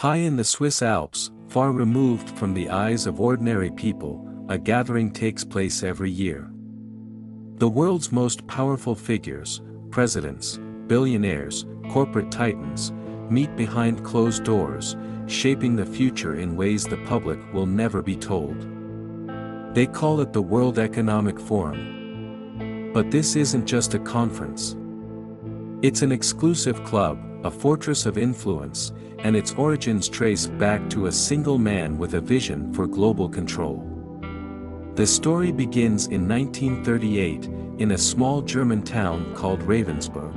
High in the Swiss Alps, far removed from the eyes of ordinary people, a gathering takes place every year. The world's most powerful figures, presidents, billionaires, corporate titans, meet behind closed doors, shaping the future in ways the public will never be told. They call it the World Economic Forum. But this isn't just a conference. It's an exclusive club, a fortress of influence, and its origins trace back to a single man with a vision for global control. The story begins in 1938, in a small German town called Ravensburg.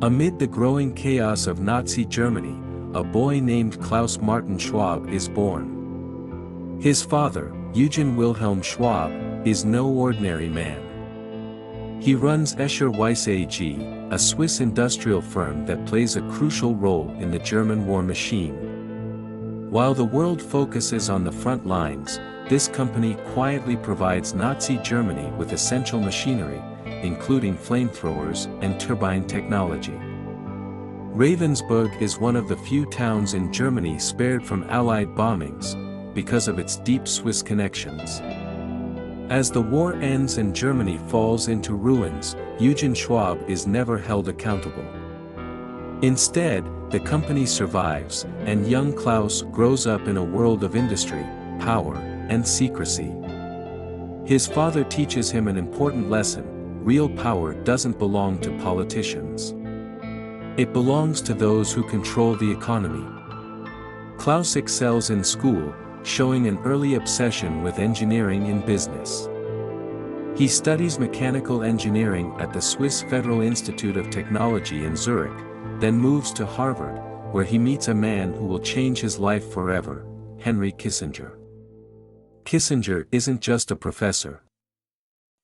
Amid the growing chaos of Nazi Germany, a boy named Klaus Martin Schwab is born. His father, Eugen Wilhelm Schwab, is no ordinary man. He runs Escher Wyss AG, a Swiss industrial firm that plays a crucial role in the German war machine. While the world focuses on the front lines, this company quietly provides Nazi Germany with essential machinery, including flamethrowers and turbine technology. Ravensburg is one of the few towns in Germany spared from Allied bombings, because of its deep Swiss connections. As the war ends and Germany falls into ruins, Eugen Schwab is never held accountable. Instead, the company survives, and young Klaus grows up in a world of industry, power, and secrecy. His father teaches him an important lesson: real power doesn't belong to politicians. It belongs to those who control the economy. Klaus excels in school, showing an early obsession with engineering and business. He studies mechanical engineering at the Swiss Federal Institute of Technology in Zurich, then moves to Harvard, where he meets a man who will change his life forever, Henry Kissinger. Kissinger isn't just a professor.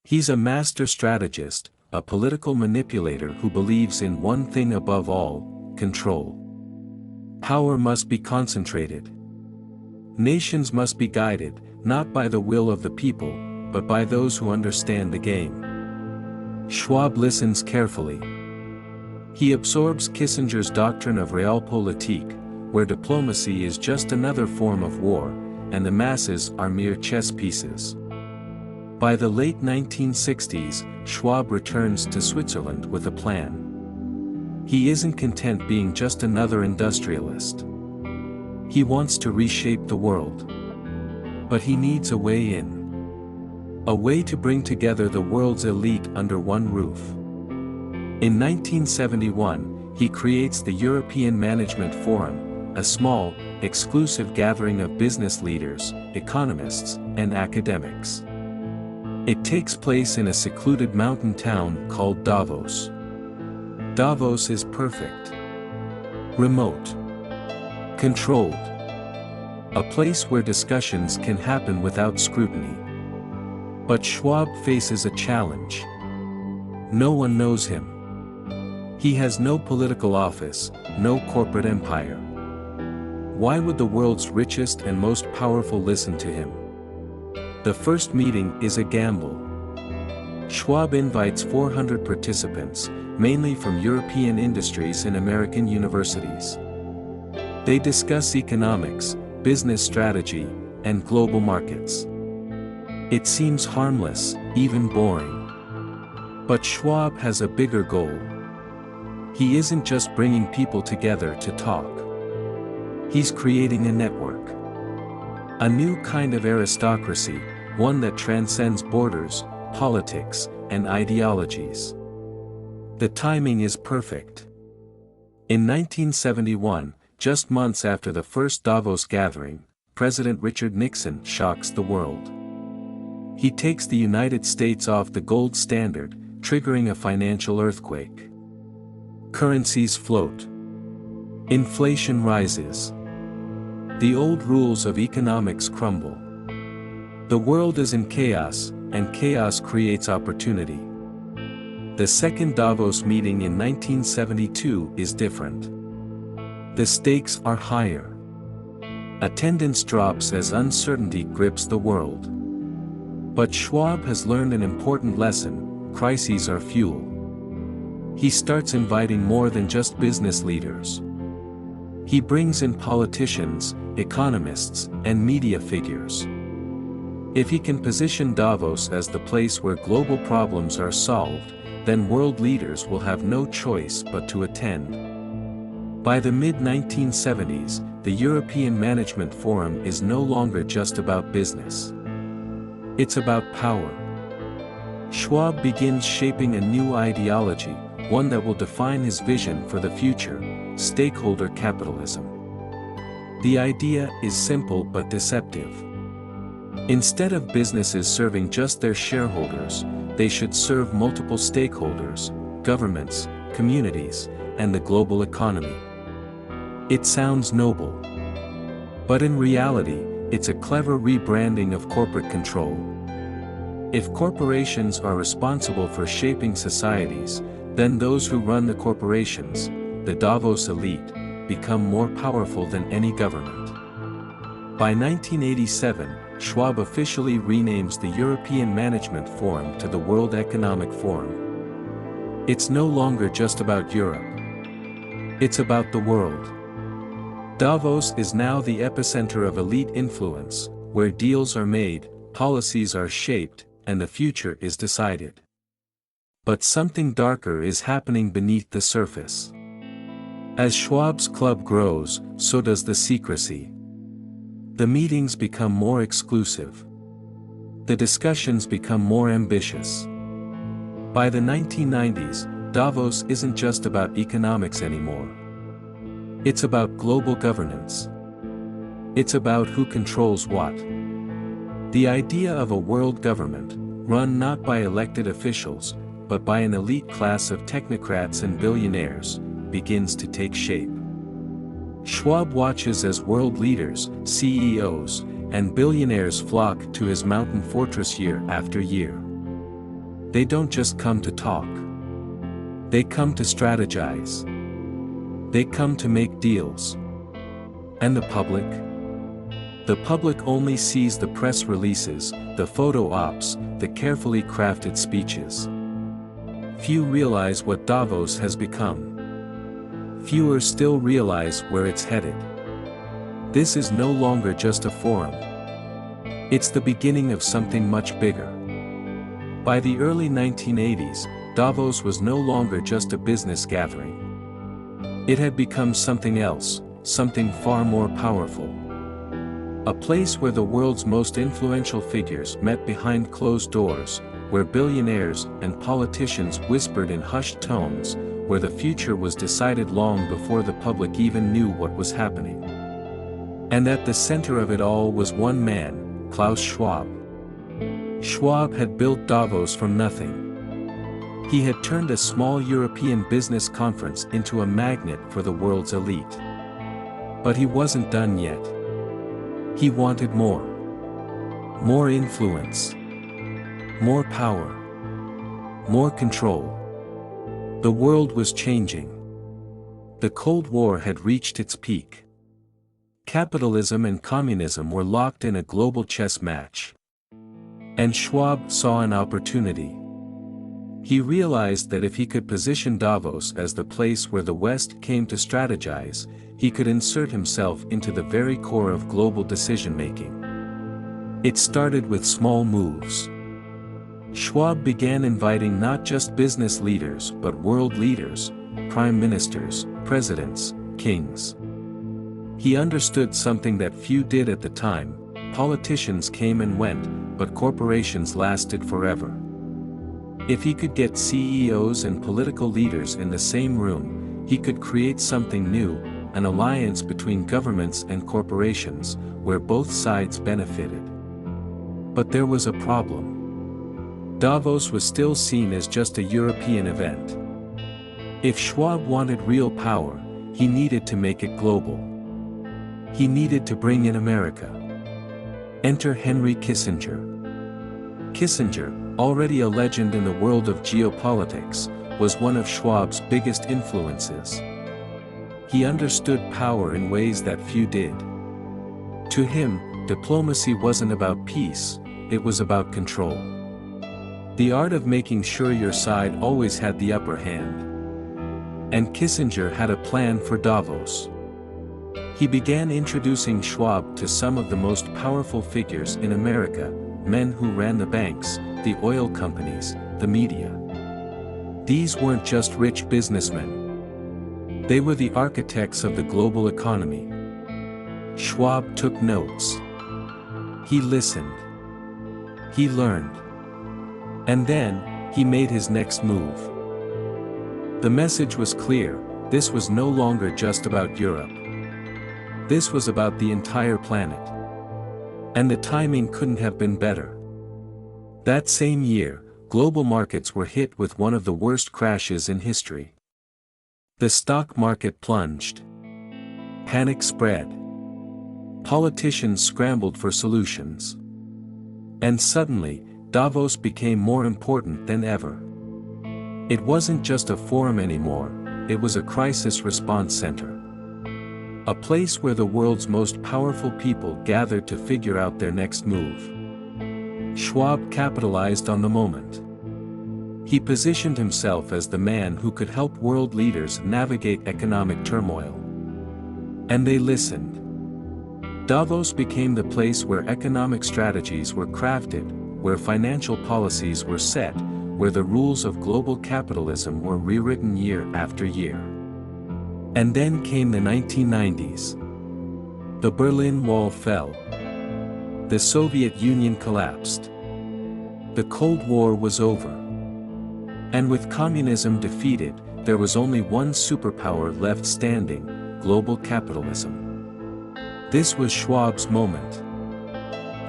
He's a master strategist, a political manipulator who believes in one thing above all: control. Power must be concentrated. Nations must be guided, not by the will of the people, but by those who understand the game. Schwab listens carefully. He absorbs Kissinger's doctrine of realpolitik, where diplomacy is just another form of war, and the masses are mere chess pieces. By the late 1960s, Schwab returns to Switzerland with a plan. He isn't content being just another industrialist. He wants to reshape the world. But he needs a way in. A way to bring together the world's elite under one roof. In 1971, he creates the European Management Forum, a small, exclusive gathering of business leaders, economists, and academics. It takes place in a secluded mountain town called Davos. Davos is perfect. Remote. Controlled. A place where discussions can happen without scrutiny. But Schwab faces a challenge. No one knows him. He has no political office, no corporate empire. Why would the world's richest and most powerful listen to him? The first meeting is a gamble. Schwab invites 400 participants, mainly from European industries and American universities. They discuss economics, business strategy, and global markets. It seems harmless, even boring. But Schwab has a bigger goal. He isn't just bringing people together to talk. He's creating a network. A new kind of aristocracy, one that transcends borders, politics, and ideologies. The timing is perfect. In 1971, just months after the first Davos gathering, President Richard Nixon shocks the world. He takes the United States off the gold standard, triggering a financial earthquake. Currencies float. Inflation rises. The old rules of economics crumble. The world is in chaos, and chaos creates opportunity. The second Davos meeting in 1972 is different. The stakes are higher. Attendance drops as uncertainty grips the world. But Schwab has learned an important lesson: crises are fuel. He starts inviting more than just business leaders. He brings in politicians, economists, and media figures. If he can position Davos as the place where global problems are solved, then world leaders will have no choice but to attend. By the mid-1970s, the European Management Forum is no longer just about business. It's about power. Schwab begins shaping a new ideology, one that will define his vision for the future: stakeholder capitalism. The idea is simple but deceptive. Instead of businesses serving just their shareholders, they should serve multiple stakeholders, governments, communities, and the global economy. It sounds noble. But in reality, it's a clever rebranding of corporate control. If corporations are responsible for shaping societies, then those who run the corporations, the Davos elite, become more powerful than any government. By 1987, Schwab officially renames the European Management Forum to the World Economic Forum. It's no longer just about Europe. It's about the world. Davos is now the epicenter of elite influence, where deals are made, policies are shaped, and the future is decided. But something darker is happening beneath the surface. As Schwab's club grows, so does the secrecy. The meetings become more exclusive. The discussions become more ambitious. By the 1990s, Davos isn't just about economics anymore. It's about global governance. It's about who controls what. The idea of a world government, run not by elected officials, but by an elite class of technocrats and billionaires, begins to take shape. Schwab watches as world leaders, CEOs, and billionaires flock to his mountain fortress year after year. They don't just come to talk. They come to strategize. They come to make deals. And the public? The public only sees the press releases, the photo ops, the carefully crafted speeches. Few realize what Davos has become. Fewer still realize where it's headed. This is no longer just a forum. It's the beginning of something much bigger. By the early 1980s, Davos was no longer just a business gathering. It had become something else, something far more powerful. A place where the world's most influential figures met behind closed doors, where billionaires and politicians whispered in hushed tones, where the future was decided long before the public even knew what was happening. And at the center of it all was one man, Klaus Schwab. Schwab had built Davos from nothing. He had turned a small European business conference into a magnet for the world's elite. But he wasn't done yet. He wanted more. More influence. More power. More control. The world was changing. The Cold War had reached its peak. Capitalism and communism were locked in a global chess match. And Schwab saw an opportunity. He realized that if he could position Davos as the place where the West came to strategize, he could insert himself into the very core of global decision-making. It started with small moves. Schwab began inviting not just business leaders but world leaders, prime ministers, presidents, kings. He understood something that few did at the time: politicians came and went, but corporations lasted forever. If he could get CEOs and political leaders in the same room, he could create something new, an alliance between governments and corporations, where both sides benefited. But there was a problem. Davos was still seen as just a European event. If Schwab wanted real power, he needed to make it global. He needed to bring in America. Enter Henry Kissinger. Kissinger, already a legend in the world of geopolitics, was one of Schwab's biggest influences. He understood power in ways that few did. To him, diplomacy wasn't about peace, it was about control. The art of making sure your side always had the upper hand. And Kissinger had a plan for Davos. He began introducing Schwab to some of the most powerful figures in America, men who ran the banks, the oil companies, the media. These weren't just rich businessmen. They were the architects of the global economy. Schwab took notes. He listened. He learned. And then, he made his next move. The message was clear: this was no longer just about Europe. This was about the entire planet. And the timing couldn't have been better. That same year, global markets were hit with one of the worst crashes in history. The stock market plunged. Panic spread. Politicians scrambled for solutions. And suddenly, Davos became more important than ever. It wasn't just a forum anymore, it was a crisis response center. A place where the world's most powerful people gathered to figure out their next move. Schwab capitalized on the moment. He positioned himself as the man who could help world leaders navigate economic turmoil. And they listened. Davos became the place where economic strategies were crafted, where financial policies were set, where the rules of global capitalism were rewritten year after year. And then came the 1990s. The Berlin Wall fell. The Soviet Union collapsed. The Cold War was over. And with communism defeated, there was only one superpower left standing: global capitalism. This was Schwab's moment.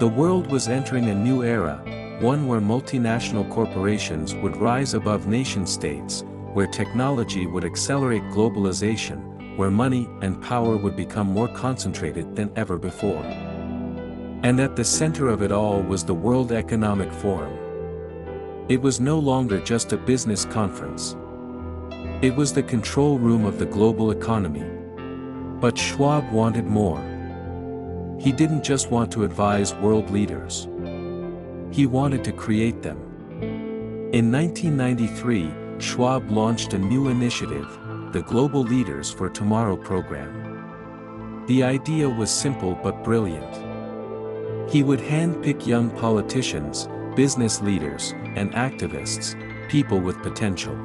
The world was entering a new era, one where multinational corporations would rise above nation-states, where technology would accelerate globalization, where money and power would become more concentrated than ever before. And at the center of it all was the World Economic Forum. It was no longer just a business conference. It was the control room of the global economy. But Schwab wanted more. He didn't just want to advise world leaders. He wanted to create them. In 1993, Schwab launched a new initiative, the Global Leaders for Tomorrow program. The idea was simple but brilliant. He would handpick young politicians, business leaders, and activists, people with potential.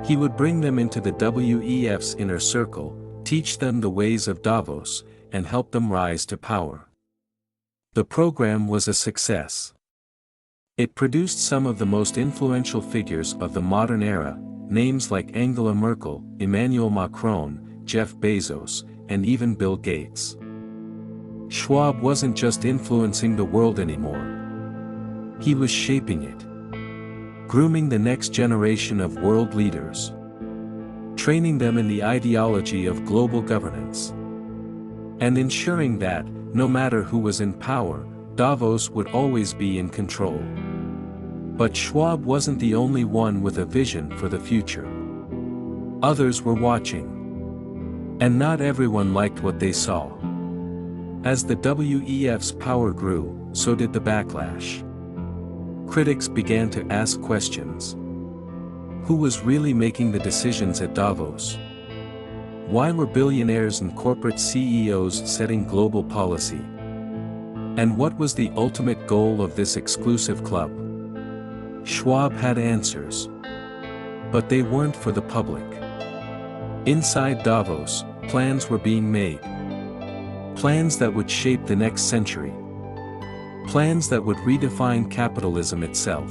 He would bring them into the WEF's inner circle, teach them the ways of Davos, and help them rise to power. The program was a success. It produced some of the most influential figures of the modern era, names like Angela Merkel, Emmanuel Macron, Jeff Bezos, and even Bill Gates. Schwab wasn't just influencing the world anymore. He was shaping it. Grooming the next generation of world leaders. Training them in the ideology of global governance. And ensuring that, no matter who was in power, Davos would always be in control. But Schwab wasn't the only one with a vision for the future. Others were watching. And not everyone liked what they saw. As the WEF's power grew, so did the backlash. Critics began to ask questions. Who was really making the decisions at Davos? Why were billionaires and corporate CEOs setting global policy? And what was the ultimate goal of this exclusive club? Schwab had answers. But they weren't for the public. Inside Davos, plans were being made. Plans that would shape the next century. Plans that would redefine capitalism itself.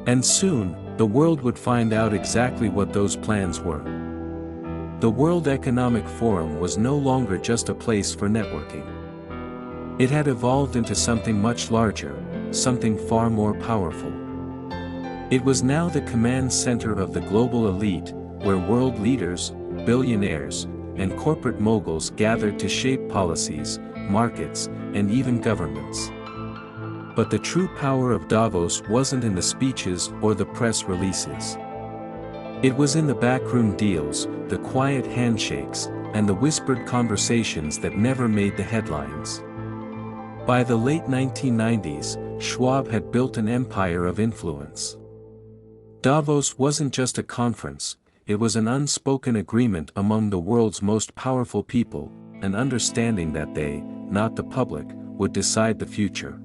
And soon, the world would find out exactly what those plans were. The World Economic Forum was no longer just a place for networking. It had evolved into something much larger, something far more powerful. It was now the command center of the global elite, where world leaders, billionaires, and corporate moguls gathered to shape policies, markets, and even governments. But the true power of Davos wasn't in the speeches or the press releases. It was in the backroom deals, the quiet handshakes, and the whispered conversations that never made the headlines. By the late 1990s, Schwab had built an empire of influence. Davos wasn't just a conference, it was an unspoken agreement among the world's most powerful people, an understanding that they, not the public, would decide the future.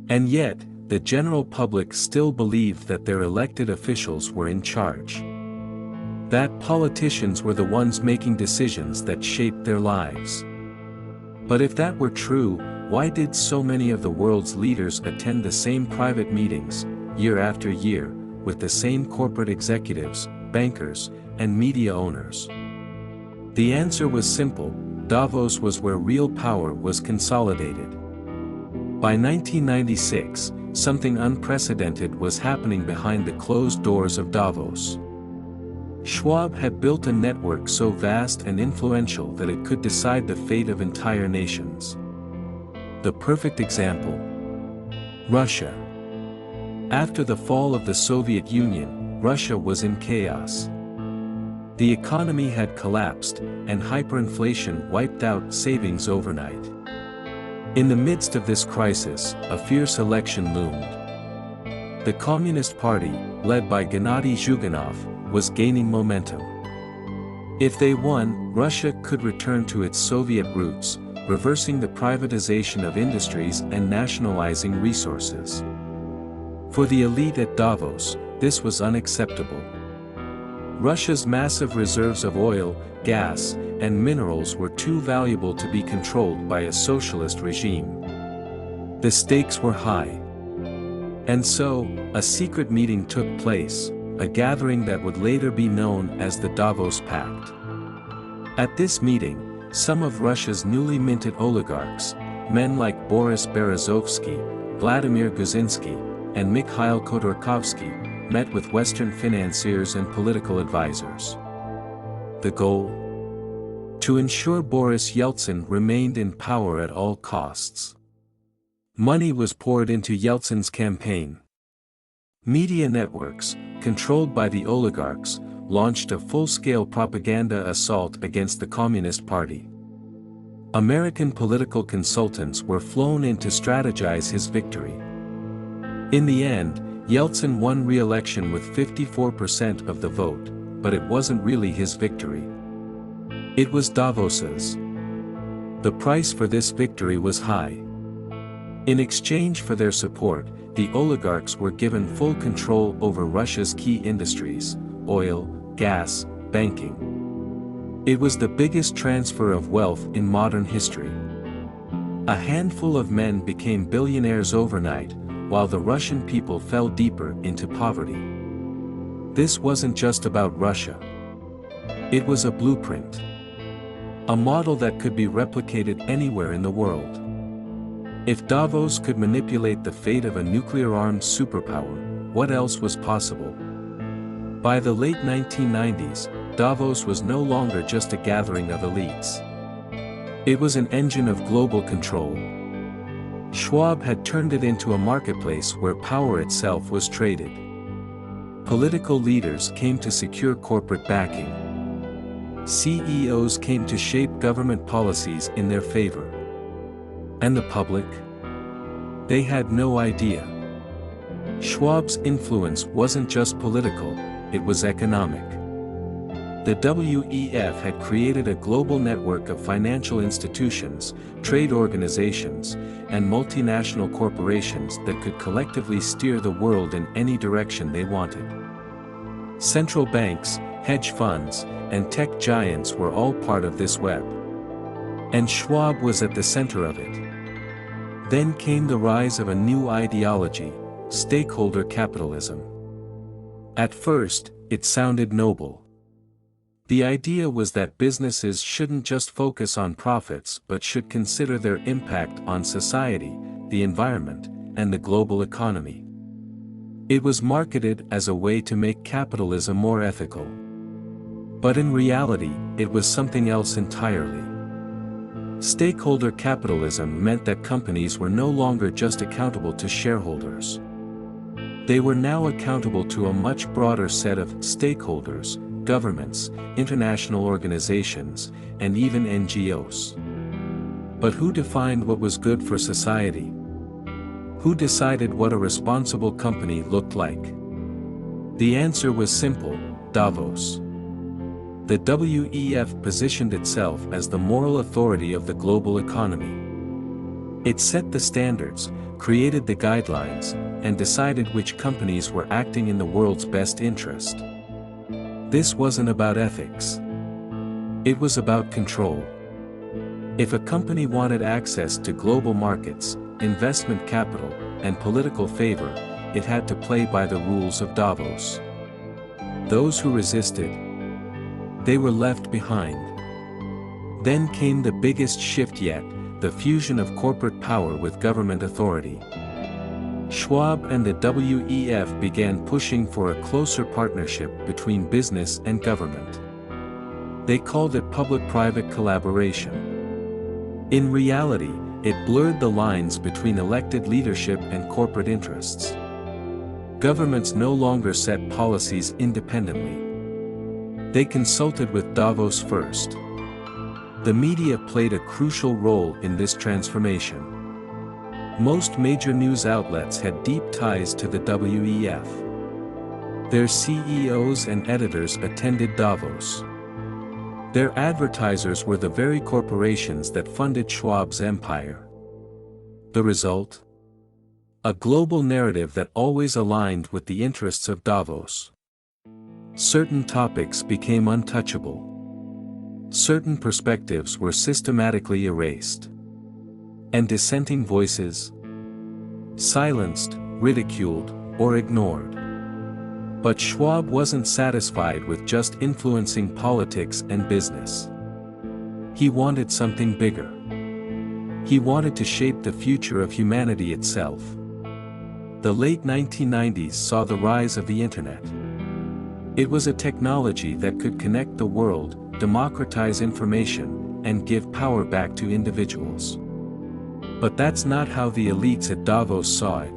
And yet, the general public still believed that their elected officials were in charge. That politicians were the ones making decisions that shaped their lives. But if that were true, why did so many of the world's leaders attend the same private meetings, year after year, with the same corporate executives, bankers, and media owners? The answer was simple: Davos was where real power was consolidated. By 1996, something unprecedented was happening behind the closed doors of Davos. Schwab had built a network so vast and influential that it could decide the fate of entire nations. The perfect example: Russia. After the fall of the Soviet Union, Russia was in chaos. The economy had collapsed, and hyperinflation wiped out savings overnight. In the midst of this crisis, a fierce election loomed. The Communist Party, led by Gennady Zhuganov, was gaining momentum. If they won, Russia could return to its Soviet roots, reversing the privatization of industries and nationalizing resources. For the elite at Davos, this was unacceptable. Russia's massive reserves of oil, gas, and minerals were too valuable to be controlled by a socialist regime. The stakes were high. And so, a secret meeting took place, a gathering that would later be known as the Davos Pact. At this meeting, some of Russia's newly minted oligarchs, men like Boris Berezovsky, Vladimir Guzinsky, and Mikhail Khodorkovsky, met with Western financiers and political advisors. The goal? To ensure Boris Yeltsin remained in power at all costs. Money was poured into Yeltsin's campaign. Media networks, controlled by the oligarchs, launched a full-scale propaganda assault against the Communist Party. American political consultants were flown in to strategize his victory. In the end, Yeltsin won re-election with 54% of the vote, but it wasn't really his victory. It was Davos's. The price for this victory was high. In exchange for their support, the oligarchs were given full control over Russia's key industries: oil, gas, banking. It was the biggest transfer of wealth in modern history. A handful of men became billionaires overnight, while the Russian people fell deeper into poverty. This wasn't just about Russia. It was a blueprint. A model that could be replicated anywhere in the world. If Davos could manipulate the fate of a nuclear-armed superpower, what else was possible? By the late 1990s, Davos was no longer just a gathering of elites. It was an engine of global control. Schwab had turned it into a marketplace where power itself was traded. Political leaders came to secure corporate backing. CEOs came to shape government policies in their favor. And the public? They had no idea. Schwab's influence wasn't just political, it was economic. The WEF had created a global network of financial institutions, trade organizations, and multinational corporations that could collectively steer the world in any direction they wanted. Central banks, hedge funds, and tech giants were all part of this web. And Schwab was at the center of it. Then came the rise of a new ideology: stakeholder capitalism. At first, it sounded noble. The idea was that businesses shouldn't just focus on profits but should consider their impact on society, the environment, and the global economy. It was marketed as a way to make capitalism more ethical. But in reality, it was something else entirely. Stakeholder capitalism meant that companies were no longer just accountable to shareholders. They were now accountable to a much broader set of stakeholders: governments, international organizations, and even NGOs. But who defined what was good for society? Who decided what a responsible company looked like? The answer was simple: Davos. The WEF positioned itself as the moral authority of the global economy. It set the standards, created the guidelines, and decided which companies were acting in the world's best interest. This wasn't about ethics. It was about control. If a company wanted access to global markets, investment capital, and political favor, it had to play by the rules of Davos. Those who resisted, they were left behind. Then came the biggest shift yet, the fusion of corporate power with government authority. Schwab and the WEF began pushing for a closer partnership between business and government. They called it public-private collaboration. In reality, it blurred the lines between elected leadership and corporate interests. Governments no longer set policies independently. They consulted with Davos first. The media played a crucial role in this transformation. Most major news outlets had deep ties to the WEF. Their CEOs and editors attended Davos. Their advertisers were the very corporations that funded Schwab's empire. The result? A global narrative that always aligned with the interests of Davos. Certain topics became untouchable. Certain perspectives were systematically erased. And dissenting voices? Silenced, ridiculed, or ignored. But Schwab wasn't satisfied with just influencing politics and business. He wanted something bigger. He wanted to shape the future of humanity itself. The late 1990s saw the rise of the Internet. It was a technology that could connect the world, democratize information, and give power back to individuals. But that's not how the elites at Davos saw it.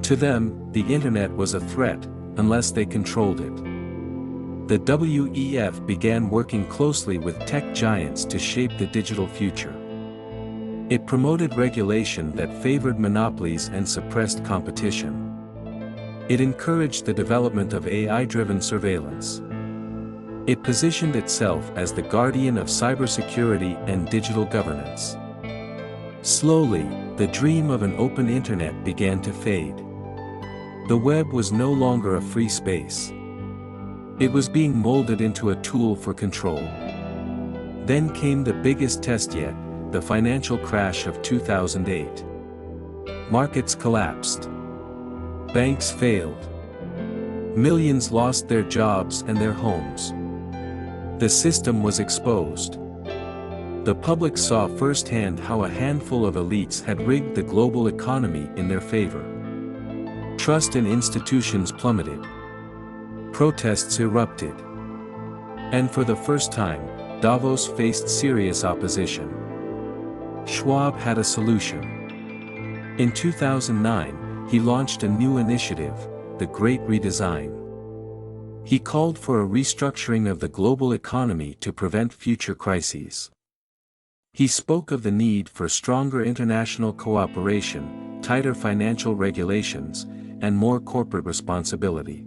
To them, the Internet was a threat, unless they controlled it. The WEF began working closely with tech giants to shape the digital future. It promoted regulation that favored monopolies and suppressed competition. It encouraged the development of AI-driven surveillance. It positioned itself as the guardian of cybersecurity and digital governance. Slowly, the dream of an open internet began to fade. The web was no longer a free space. It was being molded into a tool for control. Then came the biggest test yet, the financial crash of 2008. Markets collapsed. Banks failed. Millions lost their jobs and their homes. The system was exposed. The public saw firsthand how a handful of elites had rigged the global economy in their favor. Trust in institutions plummeted. Protests erupted. And for the first time, Davos faced serious opposition. Schwab had a solution. In 2009, he launched a new initiative, the Great Redesign. He called for a restructuring of the global economy to prevent future crises. He spoke of the need for stronger international cooperation, tighter financial regulations, and more corporate responsibility.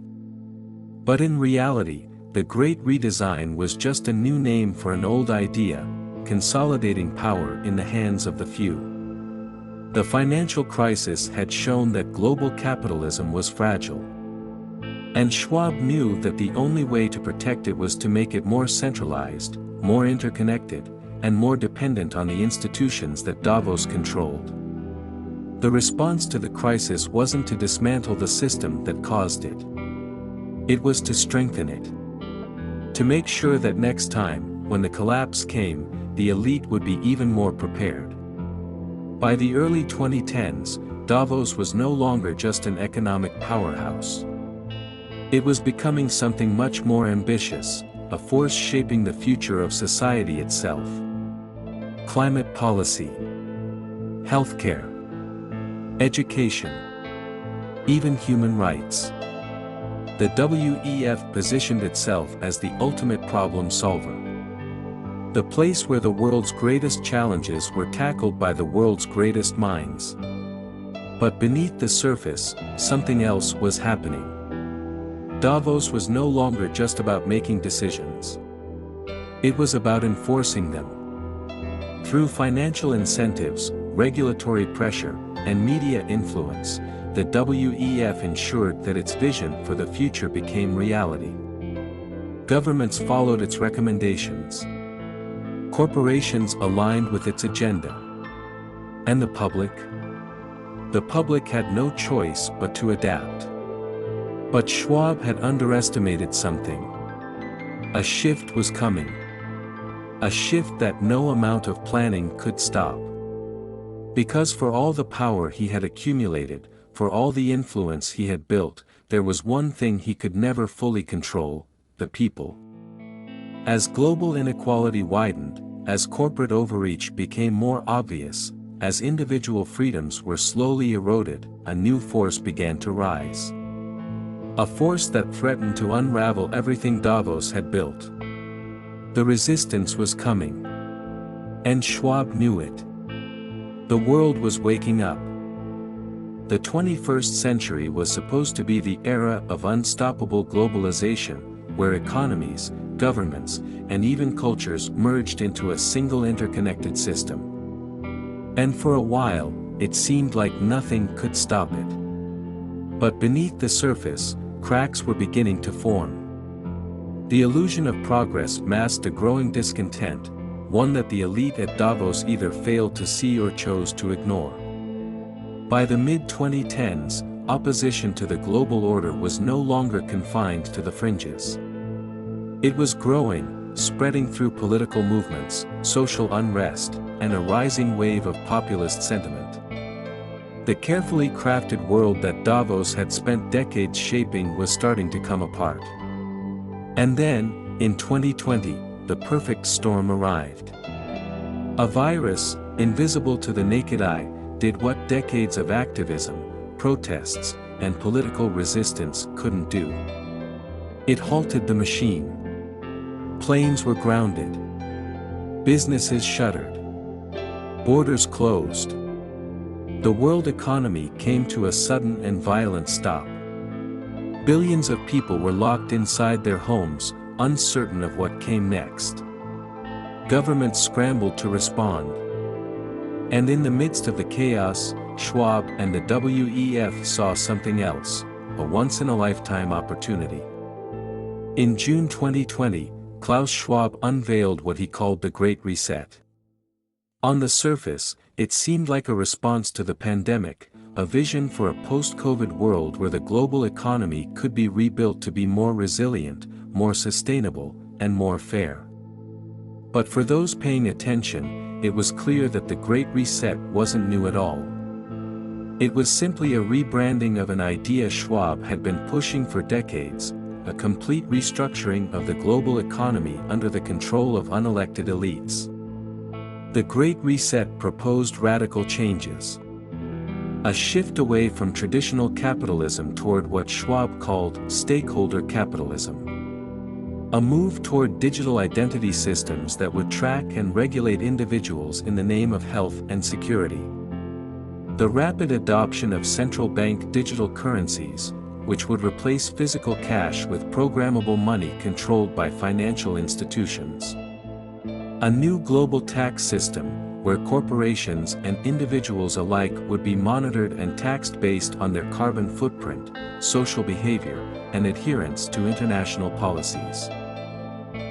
But in reality, the Great Redesign was just a new name for an old idea, consolidating power in the hands of the few. The financial crisis had shown that global capitalism was fragile. And Schwab knew that the only way to protect it was to make it more centralized, more interconnected, and more dependent on the institutions that Davos controlled. The response to the crisis wasn't to dismantle the system that caused it. It was to strengthen it. To make sure that next time, when the collapse came, the elite would be even more prepared. By the early 2010s, Davos was no longer just an economic powerhouse. It was becoming something much more ambitious, a force shaping the future of society itself. Climate policy, healthcare, education, even human rights. The WEF positioned itself as the ultimate problem solver. The place where the world's greatest challenges were tackled by the world's greatest minds. But beneath the surface, something else was happening. Davos was no longer just about making decisions. It was about enforcing them. Through financial incentives, regulatory pressure, and media influence, the WEF ensured that its vision for the future became reality. Governments followed its recommendations. Corporations aligned with its agenda. And the public? The public had no choice but to adapt. But Schwab had underestimated something. A shift was coming. A shift that no amount of planning could stop. Because for all the power he had accumulated, for all the influence he had built, there was one thing he could never fully control: the people. As global inequality widened, as corporate overreach became more obvious, as individual freedoms were slowly eroded, a new force began to rise. A force that threatened to unravel everything Davos had built. The resistance was coming. And Schwab knew it. The world was waking up. The 21st century was supposed to be the era of unstoppable globalization, where economies, governments, and even cultures merged into a single interconnected system. And for a while, it seemed like nothing could stop it. But beneath the surface, cracks were beginning to form. The illusion of progress masked a growing discontent, one that the elite at Davos either failed to see or chose to ignore. By the mid-2010s, opposition to the global order was no longer confined to the fringes. It was growing, spreading through political movements, social unrest, and a rising wave of populist sentiment. The carefully crafted world that Davos had spent decades shaping was starting to come apart. And then, in 2020, the perfect storm arrived. A virus, invisible to the naked eye, did what decades of activism, protests, and political resistance couldn't do. It halted the machine. Planes were grounded. Businesses shuttered. Borders closed. The world economy came to a sudden and violent stop. Billions of people were locked inside their homes, uncertain of what came next. Governments scrambled to respond. And in the midst of the chaos, Schwab and the WEF saw something else, a once-in-a-lifetime opportunity. In June 2020, Klaus Schwab unveiled what he called the Great Reset. On the surface, it seemed like a response to the pandemic, a vision for a post-COVID world where the global economy could be rebuilt to be more resilient, more sustainable, and more fair. But for those paying attention, it was clear that the Great Reset wasn't new at all. It was simply a rebranding of an idea Schwab had been pushing for decades, a complete restructuring of the global economy under the control of unelected elites. The Great Reset proposed radical changes. A shift away from traditional capitalism toward what Schwab called stakeholder capitalism. A move toward digital identity systems that would track and regulate individuals in the name of health and security. The rapid adoption of central bank digital currencies, which would replace physical cash with programmable money controlled by financial institutions. A new global tax system, where corporations and individuals alike would be monitored and taxed based on their carbon footprint, social behavior, and adherence to international policies.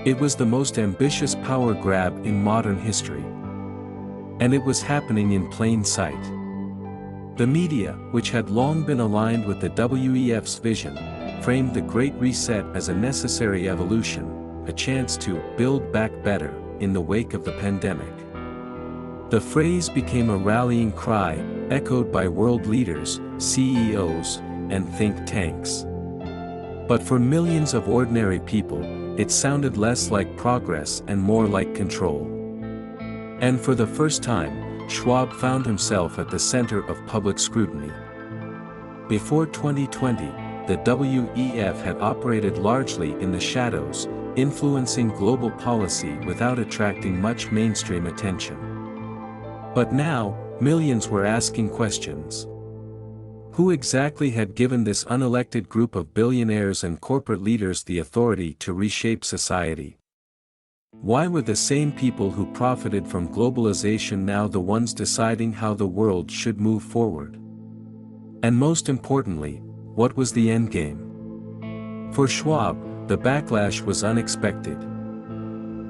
It was the most ambitious power grab in modern history. And it was happening in plain sight. The media, which had long been aligned with the WEF's vision, framed the Great Reset as a necessary evolution, a chance to build back better in the wake of the pandemic. The phrase became a rallying cry, echoed by world leaders, CEOs, and think tanks. But for millions of ordinary people, it sounded less like progress and more like control. And for the first time, Schwab found himself at the center of public scrutiny. Before 2020, the WEF had operated largely in the shadows, influencing global policy without attracting much mainstream attention. But now, millions were asking questions. Who exactly had given this unelected group of billionaires and corporate leaders the authority to reshape society? Why were the same people who profited from globalization now the ones deciding how the world should move forward? And most importantly, what was the endgame? For Schwab, the backlash was unexpected.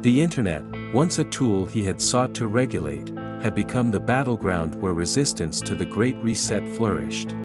The internet, once a tool he had sought to regulate, had become the battleground where resistance to the Great Reset flourished.